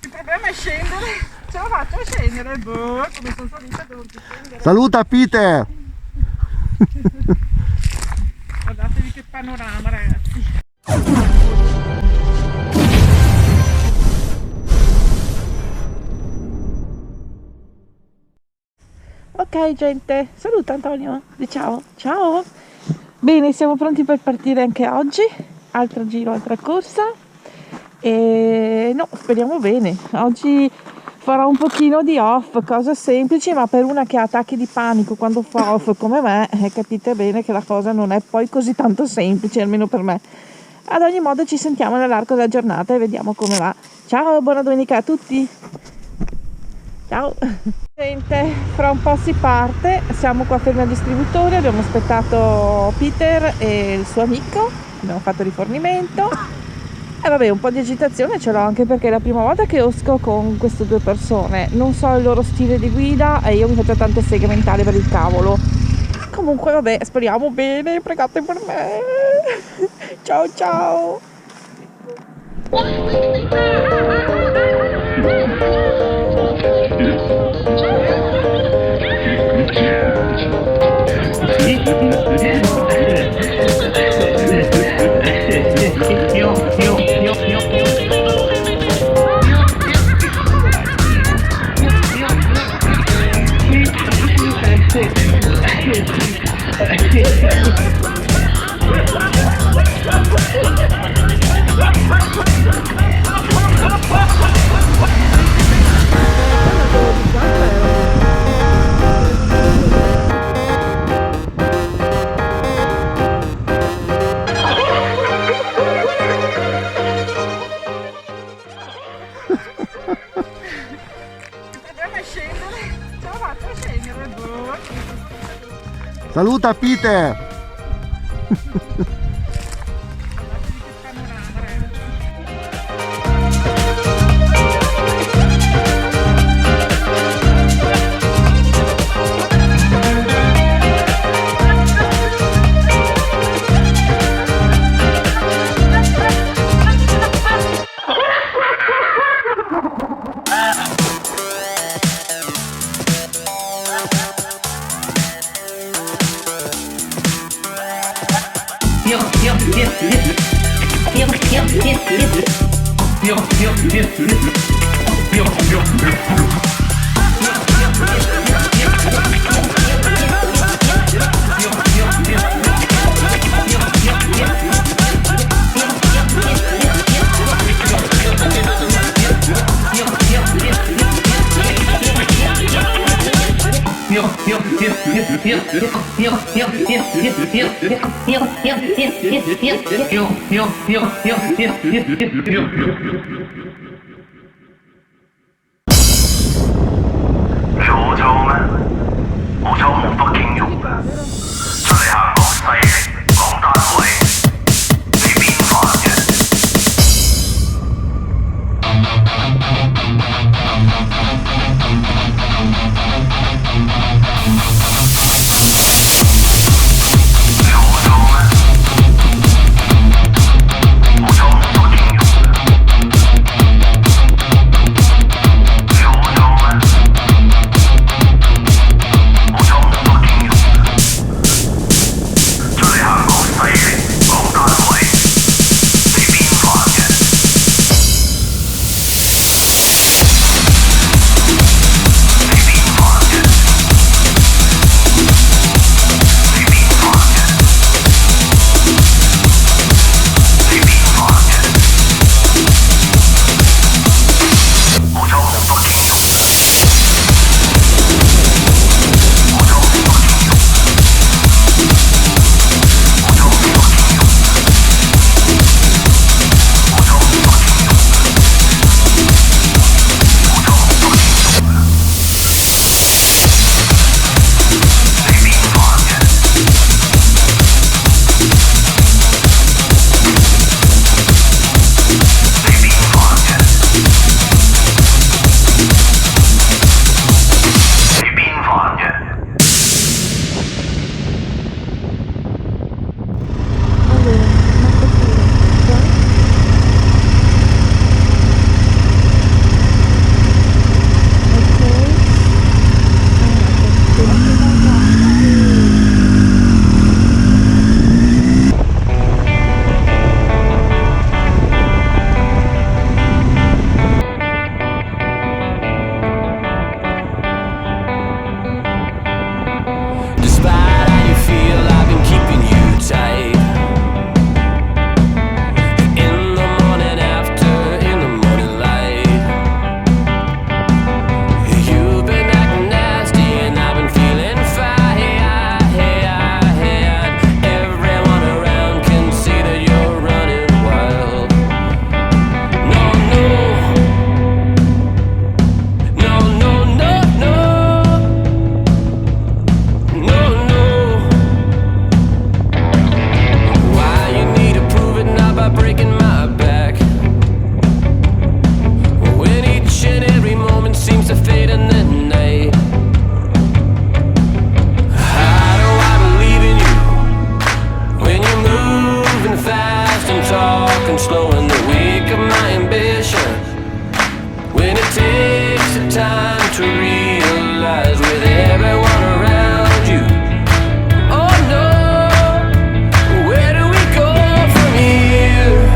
Il problema è scendere, ce la faccio a scendere, boh, come sono salita devo scendere. Saluta Peter! Guardatevi che panorama, ragazzi. Ok gente, saluta Antonio, di ciao, ciao. Bene, siamo pronti per partire anche oggi, altro giro, altra corsa e no, speriamo bene. Oggi farò un pochino di off, cose semplici, ma per una che ha attacchi di panico quando fa off come me, capite bene che la cosa non è poi così tanto semplice, almeno per me. Ad ogni modo ci sentiamo nell'arco della giornata e vediamo come va. Ciao, buona domenica a tutti. Ciao. Gente, fra un po' si parte, siamo qua fermi al distributore, abbiamo aspettato Peter e il suo amico, abbiamo fatto rifornimento e vabbè, un po' di agitazione ce l'ho anche perché è la prima volta che esco con queste due persone, non so il loro stile di guida e io mi faccio tante seghe mentali per il cavolo. Comunque vabbè, speriamo bene, pregate per me. Ciao ciao. Saluta Peter! I'm slowing the weak of my ambition. When it takes the time to realize with everyone around you. Oh no, where do we go from here?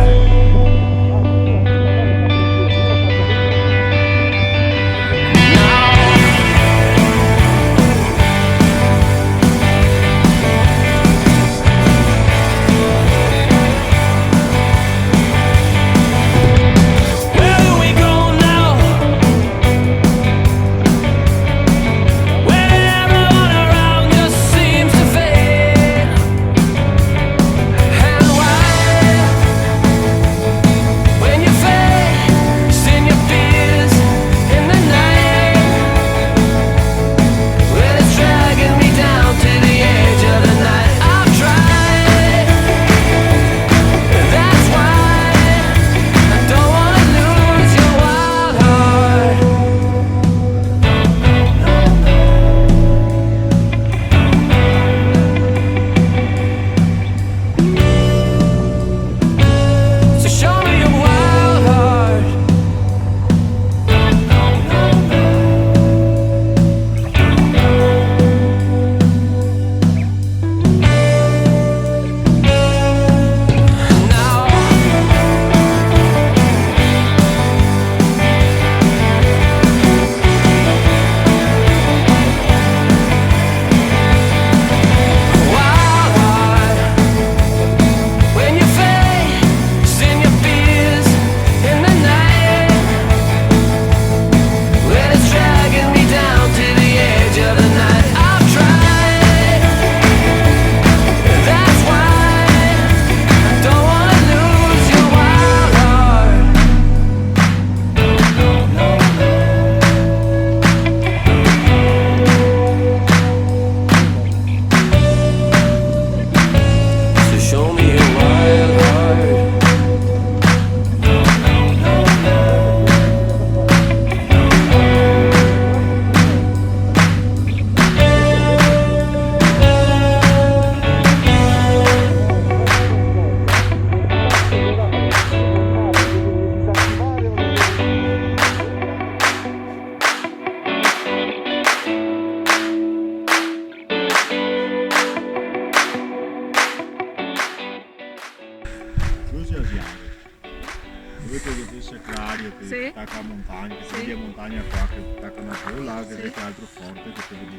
Sì. Attacca a montagna, che sì. A montagna qua che attaccano a quello là, che sì. Altro forte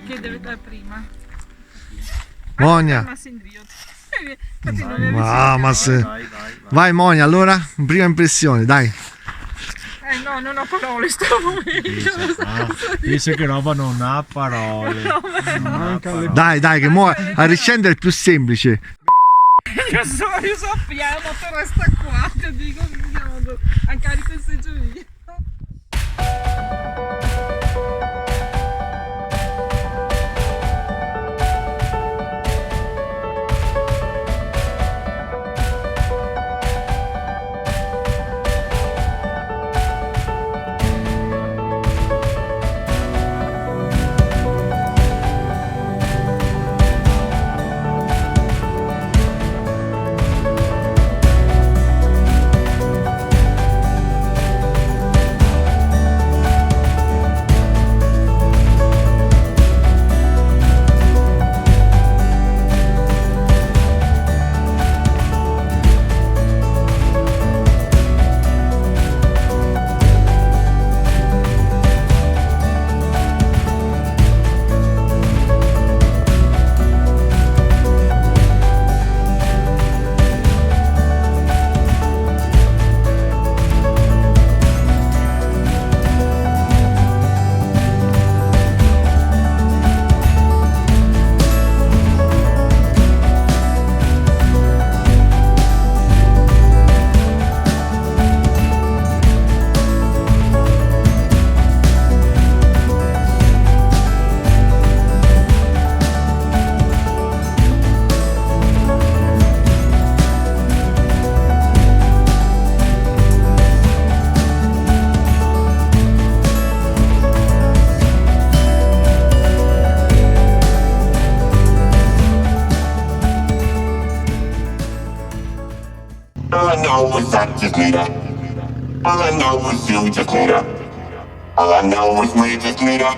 che deve dare prima. Monia. Ma se... Vai Monia, allora, prima impressione, dai. No, non ho parole sto momento. Dice che roba non ha parole. Dai, che mo a riscendere è più semplice. Io sappiamo, però sta qua, ti dico, a carico il seggiolino. just need her. All I know is you just need her. All I know is we just need her.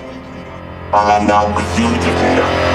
All I know is you just need her.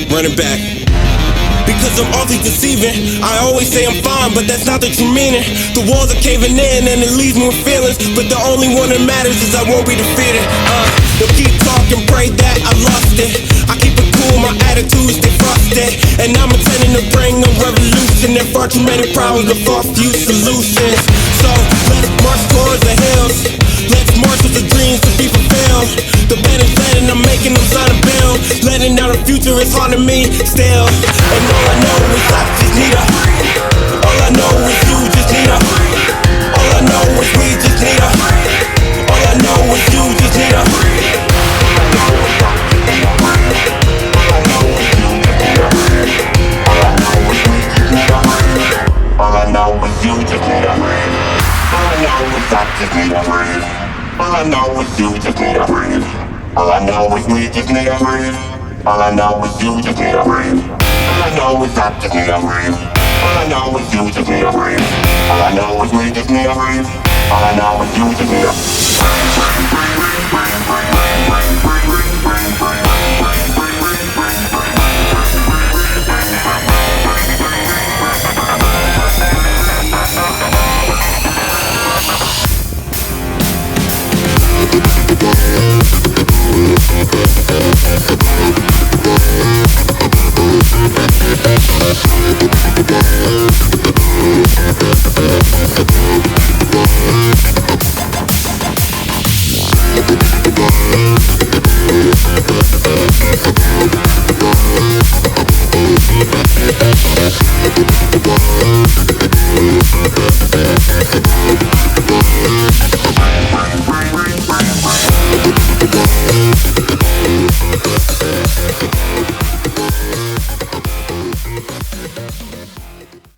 Running back. Because I'm awfully deceiving. I always say I'm fine, but that's not the true meaning. The walls are caving in and it leaves me with feelings, but the only one that matters is I won't be defeated. They'll keep talking, pray that I lost it. I keep it cool, my attitude stay frosted, and I'm intending to bring a revolution. There far too many problems, but far few solutions. So let's march towards the hills. Let's march with the dreams to be fulfilled. The band is letting, I'm making them sign a bill. Letting out the future is haunting me still. And all I know is I just need her. All I know is you just need her. All I know is we just need her. All I know is you just need her. All I know is I just need her. All I know is you just need her. All I know is we just need her. All I know is you just need her. All I know is I just need her. All I know is you just need her. All I know is we just need her. All I know is you just need her. All I know is I just need her. All I know is you just need her. All I know is we just need her. All I know is you just need her. We'll be right back.